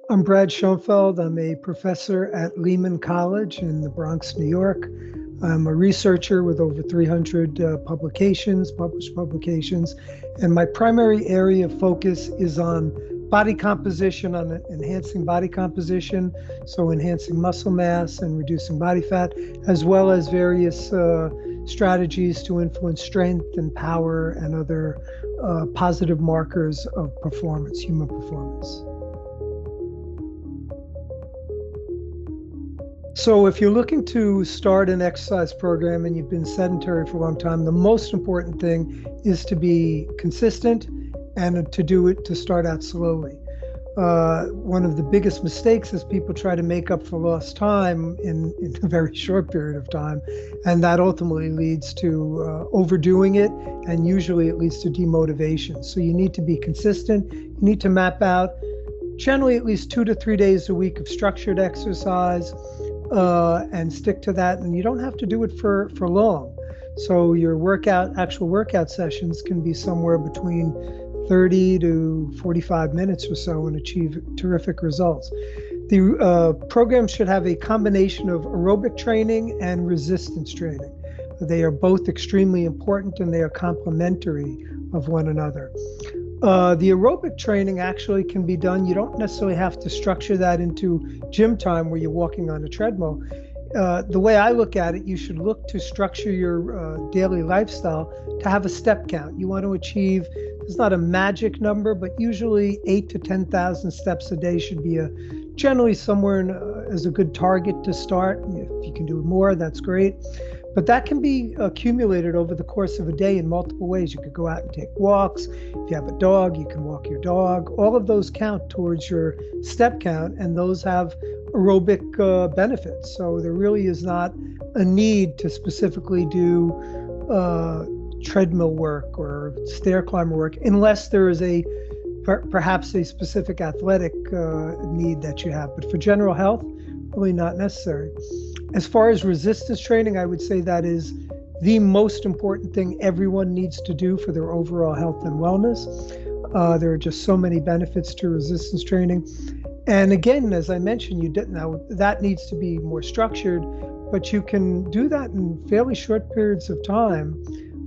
I'm Brad Schoenfeld. I'm a professor at Lehman College in the Bronx, New York. I'm a researcher with over 300 published publications, and my primary area of focus is on body composition, on enhancing body composition, so enhancing muscle mass and reducing body fat, as well as various strategies to influence strength and power and other positive markers of performance, human performance. So if you're looking to start an exercise program and you've been sedentary for a long time, the most important thing is to be consistent and to start out slowly. One of the biggest mistakes is people try to make up for lost time in a very short period of time, and that ultimately leads to overdoing it, and usually it leads to demotivation. So you need to be consistent. You need to map out generally at least 2 to 3 days a week of structured exercise, and stick to that. And you don't have to do it for long. So your actual workout sessions can be somewhere between 30 to 45 minutes or so and achieve terrific results. The program should have a combination of aerobic training and resistance training. They are both extremely important and they are complementary of one another. The aerobic training actually can be done. You don't necessarily have to structure that into gym time where you're walking on a treadmill. The way I look at it, you should look to structure your daily lifestyle to have a step count. You want to achieve, it's not a magic number, but usually 8 to 10,000 steps a day should be generally somewhere as a good target to start. If you can do more, that's great. But that can be accumulated over the course of a day in multiple ways. You could go out and take walks. If you have a dog, you can walk your dog. All of those count towards your step count, and those have aerobic benefits. So there really is not a need to specifically do treadmill work or stair climber work, unless there is perhaps a specific athletic need that you have. But for general health, really not necessary. As far as resistance training, I would say that is the most important thing everyone needs to do for their overall health and wellness. There are just so many benefits to resistance training. And again, as I mentioned, that needs to be more structured, but you can do that in fairly short periods of time.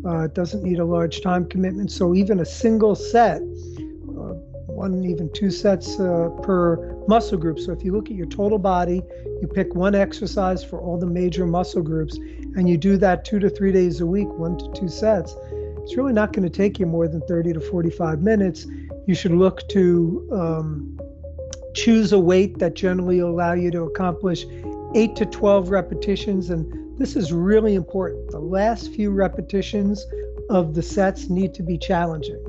It doesn't need a large time commitment. So even a single set, one, even 2 sets per muscle group. So if you look at your total body, you pick one exercise for all the major muscle groups, and you do that 2 to 3 days a week, 1 to 2 sets. It's really not going to take you more than 30 to 45 minutes. You should look to choose a weight that generally will allow you to accomplish 8 to 12 repetitions. And this is really important. The last few repetitions of the sets need to be challenging.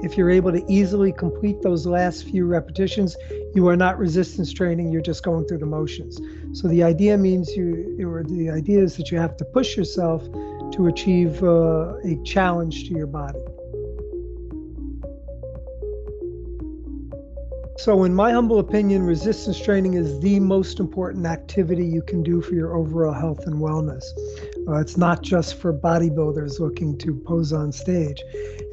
If you're able to easily complete those last few repetitions, you are not resistance training, you're just going through the motions. So the idea is that you have to push yourself to achieve a challenge to your body. So in my humble opinion, resistance training is the most important activity you can do for your overall health and wellness. It's not just for bodybuilders looking to pose on stage.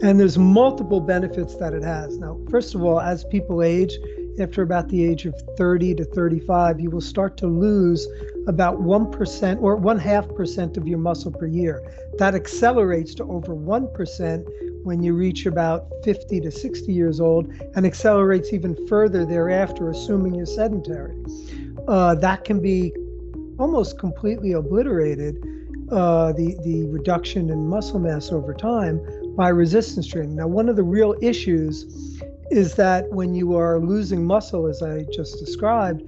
And there's multiple benefits that it has. Now, first of all, as people age, after about the age of 30 to 35, you will start to lose about 1% or 0.5% of your muscle per year. That accelerates to over 1% when you reach about 50 to 60 years old, and accelerates even further thereafter, assuming you're sedentary. That can be almost completely obliterated, the reduction in muscle mass over time, by resistance training. Now, one of the real issues is that when you are losing muscle, as I just described,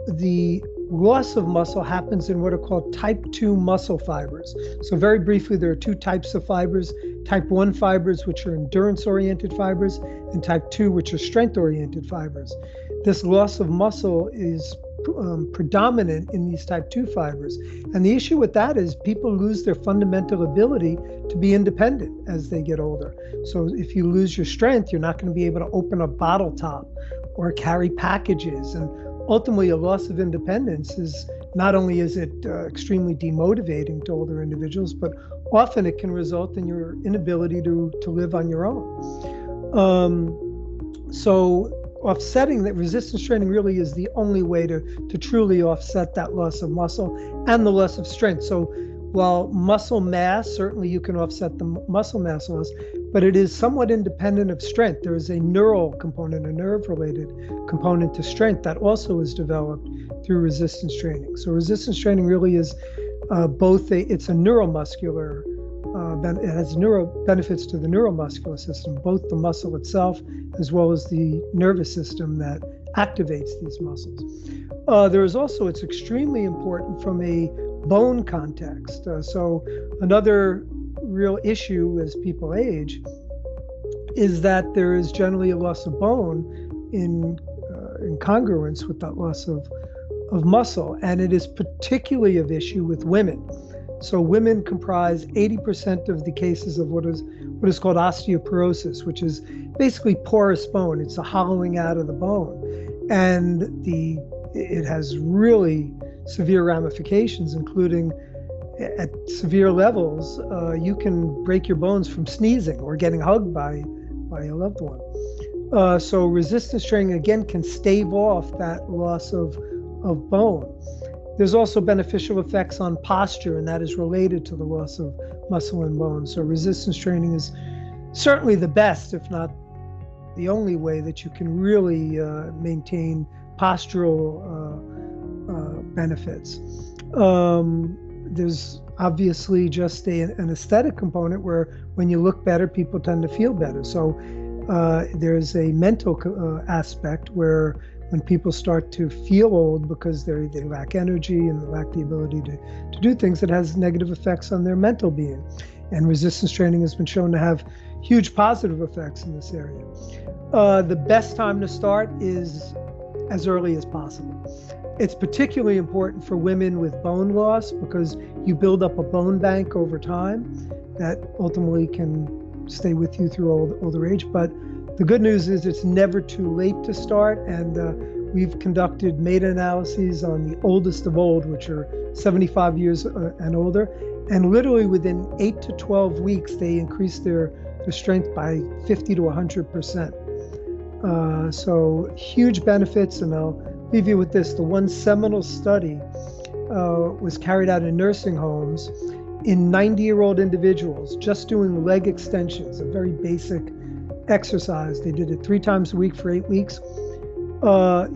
the loss of muscle happens in what are called type 2 muscle fibers. So very briefly, there are 2 types of fibers: type 1 fibers, which are endurance-oriented fibers, and type 2, which are strength-oriented fibers. This loss of muscle is predominant in these type 2 fibers. And the issue with that is people lose their fundamental ability to be independent as they get older. So if you lose your strength, you're not going to be able to open a bottle top or carry packages. And ultimately, a loss of independence is not only is it extremely demotivating to older individuals, but often it can result in your inability to live on your own. So offsetting that resistance training really is the only way to truly offset that loss of muscle and the loss of strength. So while muscle mass, certainly you can offset the muscle mass loss, but it is somewhat independent of strength. There is a neural component, a nerve-related component to strength that also is developed through resistance training. So resistance training really is it's a neuromuscular, it has benefits to the neuromuscular system, both the muscle itself as well as the nervous system that activates these muscles. It's extremely important from a bone context. So another real issue as people age is that there is generally a loss of bone in congruence with that loss of muscle, and it is particularly of issue with women. So women comprise 80% of the cases of what is called osteoporosis, which is basically porous bone. It's a hollowing out of the bone, and it has really severe ramifications, including at severe levels, you can break your bones from sneezing or getting hugged by a loved one. So resistance training, again, can stave off that loss of bone. There's also beneficial effects on posture, and that is related to the loss of muscle and bone. So resistance training is certainly the best, if not the only way that you can really maintain postural benefits. There's obviously just an aesthetic component where when you look better, people tend to feel better. So there's a mental aspect where when people start to feel old because they lack energy and they lack the ability to do things, it has negative effects on their mental being. And resistance training has been shown to have huge positive effects in this area. The best time to start is as early as possible. It's particularly important for women with bone loss because you build up a bone bank over time that ultimately can stay with you through older age. But the good news is it's never too late to start, and we've conducted meta-analyses on the oldest of old, which are 75 years and older, and literally within 8 to 12 weeks, they increased their strength by 50 to 100%. So huge benefits, and I'll leave you with this. The one seminal study was carried out in nursing homes in 90-year-old individuals, just doing leg extensions, a very basic exercise. They did it 3 times a week for 8 weeks.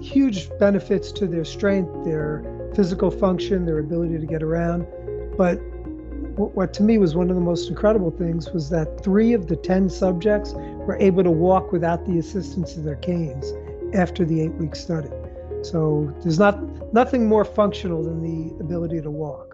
Huge benefits to their strength, their physical function, their ability to get around. But what to me was one of the most incredible things was that 3 of the 10 subjects were able to walk without the assistance of their canes after the 8-week study. So there's nothing more functional than the ability to walk.